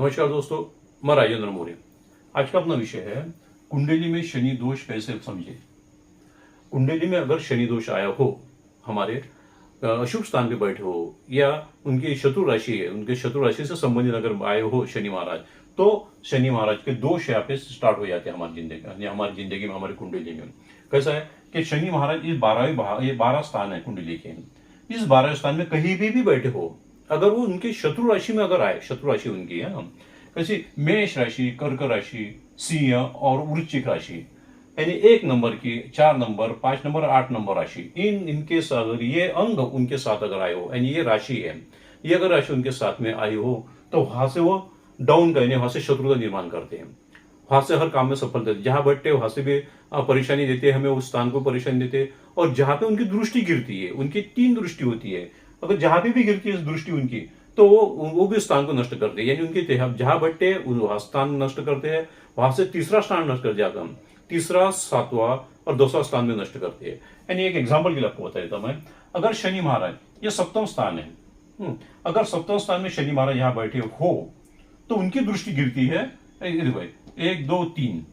नमस्कार दोस्तों, मैं राजेंद्र मौर्य। आज का अपना विषय है कुंडली में शनि दोष कैसे समझे। कुंडली में अगर शनि दोष आया हो, हमारे अशुभ स्थान पे बैठे हो या उनकी शत्रु राशि है, उनके शत्रु राशि से संबंधित अगर आए हो शनि महाराज, तो शनि महाराज के दोष यहाँ पे स्टार्ट हो जाते हैं हमारी जिंदगी में, हमारी कुंडली में। कैसा है कि शनि महाराज इस 12 स्थान है कुंडली के, इस 12 स्थान में कहीं भी बैठे हो, अगर वो उनके शत्रु राशि में अगर आए, शत्रु राशि उनकी है ना, कैसी मेष राशि, कर्क राशि, सिंह और वृश्चिक राशि, यानी 1 नंबर की, 4 नंबर, 5 नंबर, 8 नंबर राशि, इनके अगर ये अंग उनके साथ अगर आए हो, यानी ये राशि है, ये अगर राशि उनके साथ में आई हो, तो वहां से वो डाउन करने, वहां से शत्रुता निर्माण करते हैं, वहां से हर काम में सफल देते, जहां बैठते वहां से भी परेशानी देते हैं, हमें उस स्थान को परेशानी देते। और जहां पे उनकी दृष्टि गिरती है, उनकी 3 दृष्टि होती है, अगर जहां भी गिरती है दृष्टि उनकी, तो वो भी स्थान को नष्ट करते हैं, यानी उनके जहां बैठते वहां स्थान नष्ट करते हैं, वहां से तीसरा स्थान नष्ट कर जाता, तीसरा, 7वां और 2वां स्थान में नष्ट करते हैं। यानी एक एग्जाम्पल के लिए आपको बता देता मैं, अगर शनि महाराज ये 7वां स्थान है, अगर 7वां स्थान में शनि महाराज यहाँ बैठे हो, तो उनकी दृष्टि गिरती है 1 2 3,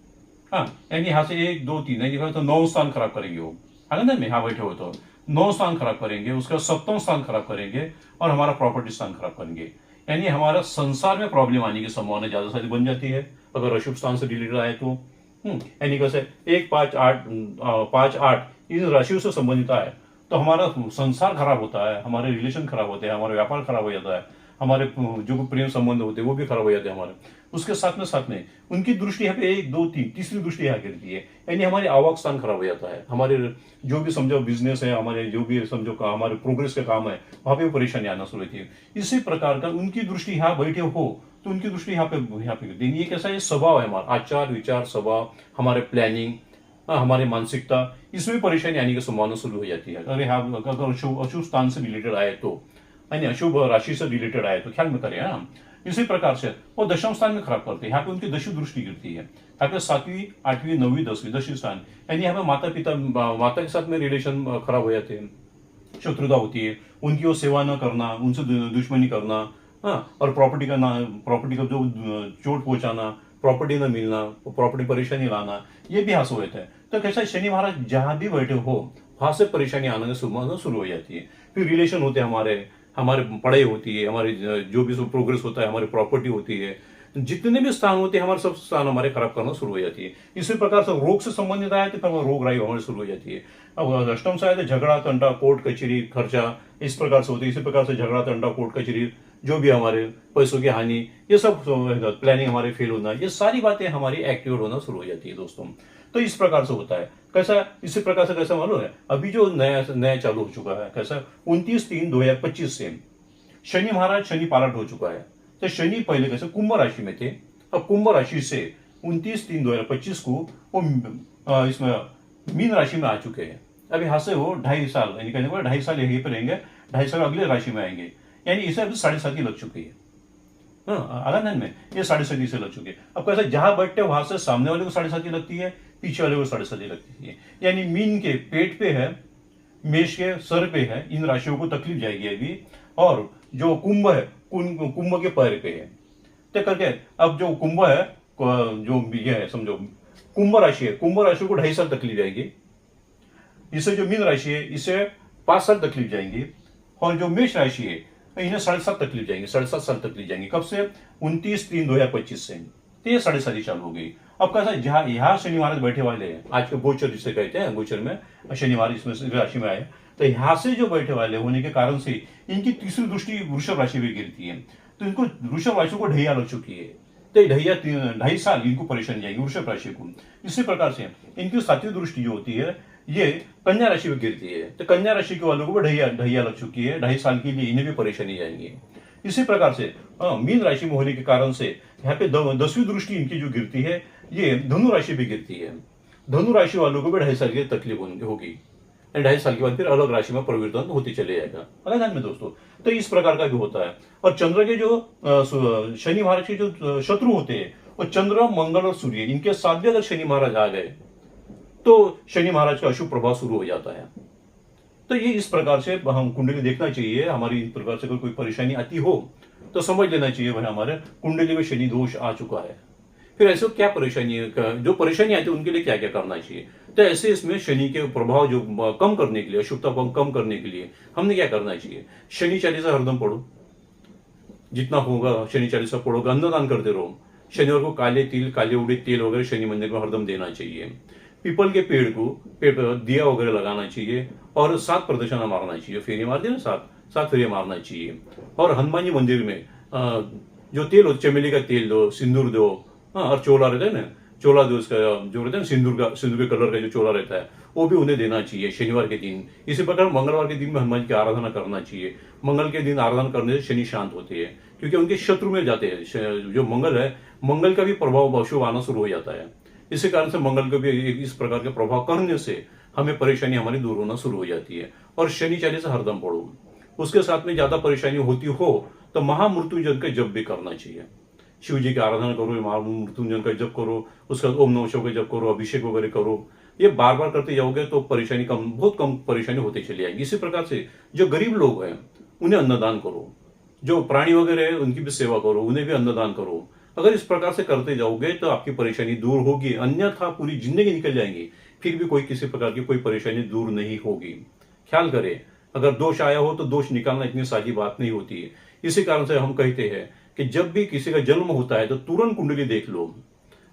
हाँ, यानी यहाँ से 1 2 3, यानी तो 9 स्थान खराब करेंगे वो, है ना, यहाँ बैठे हो तो 9 स्थान खराब करेंगे, उसका 7वां स्थान खराब करेंगे और हमारा प्रॉपर्टी स्थान खराब करेंगे। यानी हमारा संसार में प्रॉब्लम आने की संभावना ज्यादा सारी बन जाती है अगर अशुभ स्थान से रिलेटेड आए तो। यानी कैसे 1 5 8 5 8 इन राशियों से संबंधित आए तो हमारा संसार खराब होता है, हमारे रिलेशन खराब होते हैं, हमारा व्यापार खराब हो जाता है, हमारे जो प्रेम संबंध होते हैं वो भी खराब हो जाते हैं हमारे। उसके साथ में उनकी दृष्टि यहाँ पे 1 2 3, तीसरी दृष्टि यहाँ गिरती है, यानी हमारी आवक स्थान खराब हो जाता है, हमारे जो भी समझो बिजनेस है, हमारे जो भी समझो हमारे प्रोग्रेस का काम है, वहां पे परेशानी आना शुरू होती है। इसी प्रकार का उनकी दृष्टि यहाँ बैठे हो तो उनकी दृष्टि यहाँ पे गिरती है। ये कैसा है, स्वभाव है हमारा, आचार विचार स्वभाव, हमारे प्लानिंग, हमारी मानसिकता, इसमें परेशानी आने की संभावना शुरू हो जाती है। अगर अशुभ स्थान से रिलेटेड आए तो, यानी अशुभ राशि से रिलेटेड आए तो ख्याल में करें ना। इसी प्रकार से वो 10वें स्थान में खराब करते हैं, यहाँ पे उनकी दशु दृष्टि गिरती है, यहाँ पे 7वीं 8वीं 9वीं 10वीं, 10वीं स्थान, यानी यहाँ पे माता के साथ में रिलेशन खराब हो जाते हैं, शत्रुता होती है, उनकी वो सेवा न करना, उनसे दुश्मनी करना, हाँ, और प्रॉपर्टी का जो चोट पहुंचाना, प्रॉपर्टी न मिलना, प्रॉपर्टी परेशानी लाना, ये भी हासिल होता है। तो कैसा शनि महाराज जहां भी बैठे हो वहां से परेशानी आना शुरू हो जाती है। फिर रिलेशन होते हैं हमारे पढ़ाई होती है, हमारे जो भी प्रोग्रेस होता है, हमारी प्रॉपर्टी होती है, जितने भी स्थान होते हैं हमारे सब स्थान हमारे खराब करना शुरू हो जाती है। इसी प्रकार से रोग से संबंधित आए तो फिर रोग राई हमारी शुरू हो जाती है। अब अष्टम से आए तो झगड़ा तंटा कोर्ट कचहरी खर्चा, इस प्रकार से होती है। इसी प्रकार से झगड़ा तंटा कोर्ट कचहरी, जो भी हमारे पैसों की हानि, ये सब प्लानिंग हमारे फेल होना, ये सारी बातें हमारी एक्टिवेट होना शुरू हो जाती है दोस्तों। तो इस प्रकार से होता है। कैसा, इसी प्रकार से कैसा मालूम है, अभी जो नया चालू हो चुका है, कैसा 29/3/2025 से शनि महाराज शनि पालट हो चुका है। तो शनि पहले कैसे कुंभ राशि में थे, अब कुंभ राशि से 29/3/2025 को वो इसमें मीन राशि में आ चुके हैं। अब यहाँ से वो 2.5 साल, यानी कहने को 2.5 साल यहीं पर रहेंगे, 2.5 साल अगले राशि में आएंगे, यानी इसे अभी 7.5 लग चुकी है। आनंद में ये 7.5 से लग चुके हैं। अब कैसा जहां बैठते वहां से सामने वाले को 7.5 लगती है, पीछे वाले को 7.5 लगती है। यानी मीन के पेट पे है, मेष के सर पे है, इन राशियों को तकलीफ जाएगी अभी। और जो कुंभ है, कुंभ के पैर पे है। तो करके अब जो कुंभ है, जो ये है समझो कुंभ राशि है, कुंभ राशि को 2.5 साल तकलीफ जाएगी। इसे जो मीन राशि है, इसे 5 साल तकलीफ जाएंगी। और जो मेष राशि है, इन्हें 7.5 तकलीफ जाएंगे, 7.5 साल तकलीफ जाएंगे। कब से 29/3/2025 से, तो ये 7.5 चालू हो गई। अब कैसा जहां यहाँ शनि महाराज बैठे वाले हैं, आज के गोचर जिसे कहते हैं, गोचर में शनि महाराज इसमें राशि में आए, तो यहाँ से जो बैठे वाले होने के कारण से इनकी तीसरी दृष्टि वृषभ राशि में गिरती है, तो इनको वृषभ राशि को ढैया लग चुकी है। तो ढैया 2.5 साल इनको परेशानी जाएगी वृषभ राशि को। इसी प्रकार से इनकी 7वीं दृष्टि जो होती है ये कन्या राशि में गिरती है, तो कन्या राशि के वालों को भी ढैया लग चुकी है, 2.5 साल के लिए इन्हें भी परेशानी जाएंगी। इसी प्रकार से मीन राशि में होने के कारण से यहाँ पे 10वीं दृष्टि इनकी जो गिरती है, ये धनु राशि भी गिरती है। धनु राशि वालों को भी 2.5 साल की तकलीफ होगी, 2.5 साल के बाद फिर अलग राशि में परिवर्तन होती चले जाएगा। अलग में दोस्तों, तो इस प्रकार का भी होता है। और चंद्र के जो शनि महाराज के जो शत्रु होते हैं, वो चंद्र, मंगल और सूर्य, इनके साथ भी अगर शनि महाराज आ गए तो शनि महाराज का अशुभ प्रभाव शुरू हो जाता है। तो ये इस प्रकार से हम कुंडली देखना चाहिए। हमारी इस प्रकार से अगर कोई परेशानी आती हो तो समझ लेना चाहिए भाई हमारे कुंडली में शनि दोष आ चुका है। फिर ऐसे क्या परेशानी है, जो परेशानी आती है उनके लिए क्या क्या करना चाहिए। तो ऐसे इसमें शनि के प्रभाव जो कम करने के लिए, अशुभता को कम करने के लिए हमने क्या करना चाहिए। शनि चालीसा हरदम पढ़ो, जितना होगा शनि चालीसा पढ़ोगे, अन्नदान करते रहो। शनिवार को काले तिल, काले उड़ीद तेल वगैरह शनि मंदिर में हरदम देना चाहिए। पीपल के पेड़ को दिया वगैरह लगाना चाहिए और 7 प्रदक्षिणा मारना चाहिए। फेरी मारते ना, 7 फेरी मारना चाहिए। और हनुमान जी मंदिर में जो तेल हो, चमेली का तेल दो, सिंदूर दो। हाँ, और चोला रहता है ना, चोला दो, उसका जो रहता है ना सिंदूर के कलर का जो चोला रहता है वो भी उन्हें देना चाहिए शनिवार के दिन। इसी प्रकार मंगलवार के दिन में हनुमान जी की आराधना करना चाहिए। मंगल के दिन आराधना करने से शनि शांत होते हैं, क्योंकि उनके शत्रु में जाते हैं। जो मंगल है, मंगल का भी प्रभाव अशुभ आना शुरू हो जाता है। इसी कारण से मंगल को भी इस प्रकार के प्रभाव करने से हमें परेशानी हमारी दूर होना शुरू हो जाती है। और शनि चालीसा हरदम पढ़ो। उसके साथ में ज्यादा परेशानी होती हो तो महामृत्युंजय का जप भी करना चाहिए। शिव जी की आराधना करो, महामृत्युंजय का जप करो, उसका ओम नमः शिवाय का जप करो, अभिषेक वगैरह करो। ये बार बार करते जाओगे तो परेशानी कम, बहुत कम परेशानी होती चली जाएगी। इसी प्रकार से जो गरीब लोग हैं उन्हें अन्नदान करो, जो प्राणी वगैरह है उनकी भी सेवा करो, उन्हें भी अन्नदान करो। अगर इस प्रकार से करते जाओगे तो आपकी परेशानी दूर होगी, अन्यथा पूरी जिंदगी निकल जाएंगी, फिर भी कोई किसी प्रकार की कोई परेशानी दूर नहीं होगी। ख्याल करें, अगर दोष आया हो तो दोष निकालना इतनी सादी बात नहीं होती है। इसी कारण से हम कहते हैं कि जब भी किसी का जन्म होता है तो तुरंत कुंडली देख लो।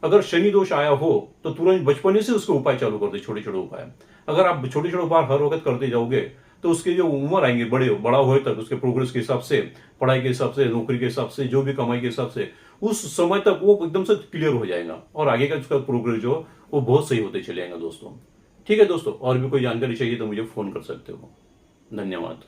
अगर शनि दोष आया हो तो तुरंत बचपने से उसके उपाय चालू कर दे, छोटे छोटे उपाय। अगर आप छोटे छोटे उपाय हर वक्त करते जाओगे तो उसकी जो उम्र आएंगे, बड़ा होए तक, उसके प्रोग्रेस के हिसाब से, पढ़ाई के हिसाब से, नौकरी के हिसाब से, जो भी कमाई के हिसाब से, उस समय तक वो एकदम से क्लियर हो जाएगा और आगे का उसका प्रोग्रेस जो वो बहुत सही होते चले जाएगा दोस्तों। ठीक है दोस्तों, और भी कोई जानकारी चाहिए तो मुझे फोन कर सकते हो। धन्यवाद।